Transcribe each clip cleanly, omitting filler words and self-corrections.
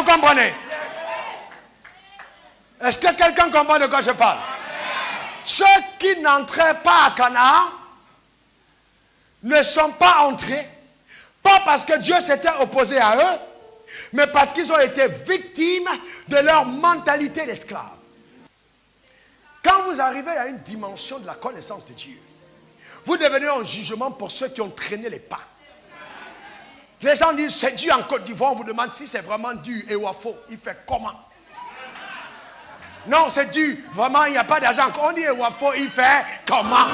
vous comprenez? Est-ce que quelqu'un comprend de quoi je parle? Ceux qui n'entraient pas à Canaan ne sont pas entrés, pas parce que Dieu s'était opposé à eux, mais parce qu'ils ont été victimes de leur mentalité d'esclave. Quand vous arrivez à une dimension de la connaissance de Dieu, vous devenez un jugement pour ceux qui ont traîné les pas. Les gens disent, c'est Dieu en Côte d'Ivoire, on vous demande si c'est vraiment Dieu et Wafo. Il fait comment? Non, c'est Dieu. Vraiment, il n'y a pas d'argent. On dit Wafo, il fait comment?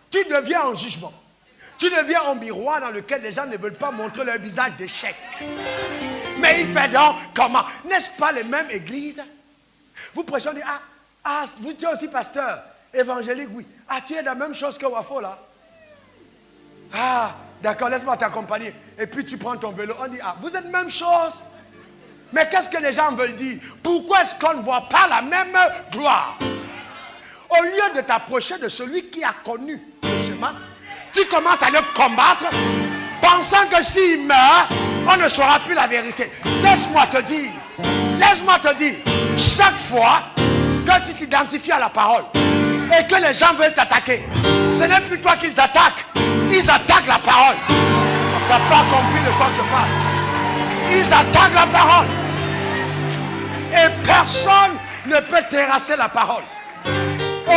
Tu deviens un jugement. Tu deviens un miroir dans lequel les gens ne veulent pas montrer leur visage d'échec. Mais il fait donc comment? N'est-ce pas les mêmes églises? Vous prêchez, on dit, vous êtes aussi pasteur, évangélique, oui. Tu es la même chose que Wafo là? D'accord, laisse-moi t'accompagner. Et puis tu prends ton vélo, on dit, vous êtes même chose. Mais qu'est-ce que les gens veulent dire? Pourquoi est-ce qu'on ne voit pas la même gloire? Au lieu de t'approcher de celui qui a connu le chemin, tu commences à le combattre, pensant que s'il meurt, on ne saura plus la vérité. Laisse-moi te dire, chaque fois que tu t'identifies à la parole et que les gens veulent t'attaquer, ce n'est plus toi qu'ils attaquent, ils attaquent la parole. Tu n'as pas compris de quoi je parle. Ils attaquent la parole. Et personne ne peut terrasser la parole.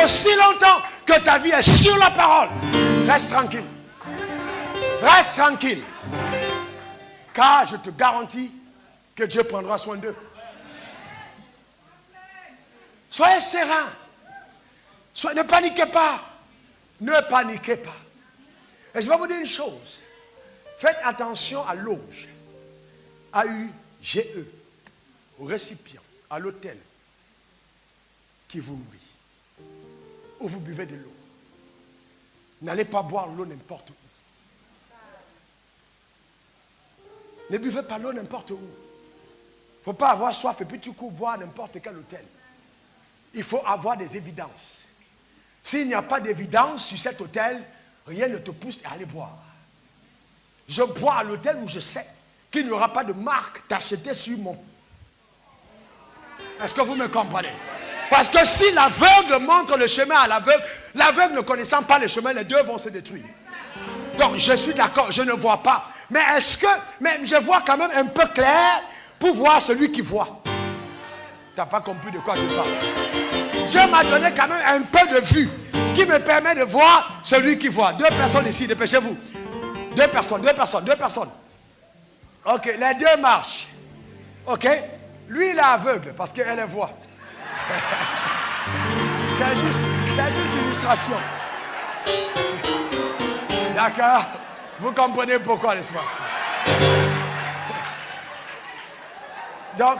Aussi longtemps que ta vie est sur la parole, reste tranquille. Reste tranquille. Car je te garantis que Dieu prendra soin d'eux. Soyez serein. Ne paniquez pas. Ne paniquez pas. Et je vais vous dire une chose. Faites attention à l'auge. A-U-G-E. Au récipient, à l'autel qui vous nourrit. Où vous buvez de l'eau. N'allez pas boire l'eau n'importe où. Ne buvez pas l'eau n'importe où. Il ne faut pas avoir soif et puis tu cours boire n'importe quel hôtel. Il faut avoir des évidences. S'il n'y a pas d'évidence sur cet hôtel, rien ne te pousse à aller boire. Je bois à l'hôtel où je sais qu'il n'y aura pas de marque d'acheter sur mon... Est-ce que vous me comprenez? Parce que si l'aveugle montre le chemin à l'aveugle, l'aveugle ne connaissant pas le chemin, les deux vont se détruire. Donc je suis d'accord, je ne vois pas. Mais est-ce que, je vois quand même un peu clair pour voir celui qui voit. Tu n'as pas compris de quoi je parle. Dieu m'a donné quand même un peu de vue qui me permet de voir celui qui voit. 2 personnes ici, dépêchez-vous. 2 personnes. Ok, les deux marchent. Ok, lui il est aveugle parce qu'elle le voit. C'est juste une illustration. D'accord? Vous comprenez pourquoi, n'est-ce pas? Donc,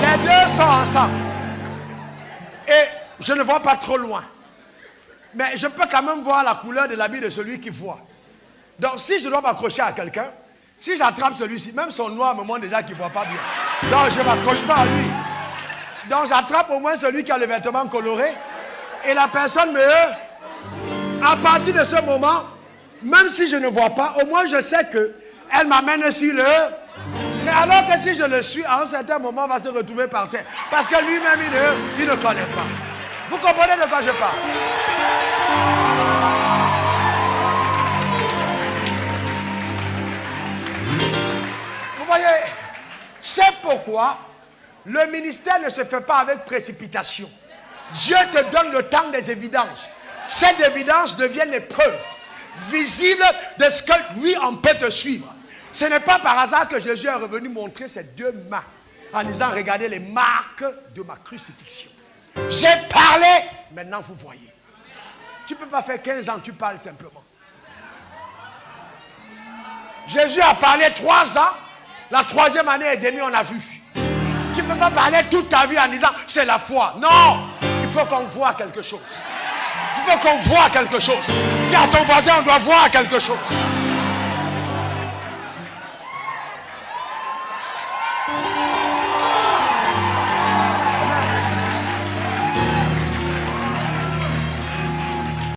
les deux sont ensemble. Et je ne vois pas trop loin. Mais je peux quand même voir la couleur de l'habit de celui qui voit. Donc, si je dois m'accrocher à quelqu'un, si j'attrape celui-ci, même son noir me montre déjà qu'il ne voit pas bien. Donc, je ne m'accroche pas à lui. Donc, j'attrape au moins celui qui a les vêtements colorés. Et la personne me heurt. À partir de ce moment, même si je ne vois pas, au moins je sais qu'elle m'amène sur le... Mais alors que si je le suis, à un certain moment, on va se retrouver par terre. Parce que lui-même, il ne connaît pas. Vous comprenez de quoi je parle? Vous voyez, c'est pourquoi le ministère ne se fait pas avec précipitation. Dieu te donne le temps des évidences. Ces évidences deviennent les preuves visibles de ce que lui, on peut te suivre. Ce n'est pas par hasard que Jésus est revenu montrer ses 2 mains en disant, regardez les marques de ma crucifixion. J'ai parlé, maintenant vous voyez. Tu ne peux pas faire 15 ans, tu parles simplement. Jésus a parlé 3 ans, la 3e année et demie, on a vu. Tu ne peux pas parler toute ta vie en disant, c'est la foi. Non, il faut qu'on voit quelque chose. Il faut qu'on voit quelque chose. Dis à ton voisin, on doit voir quelque chose.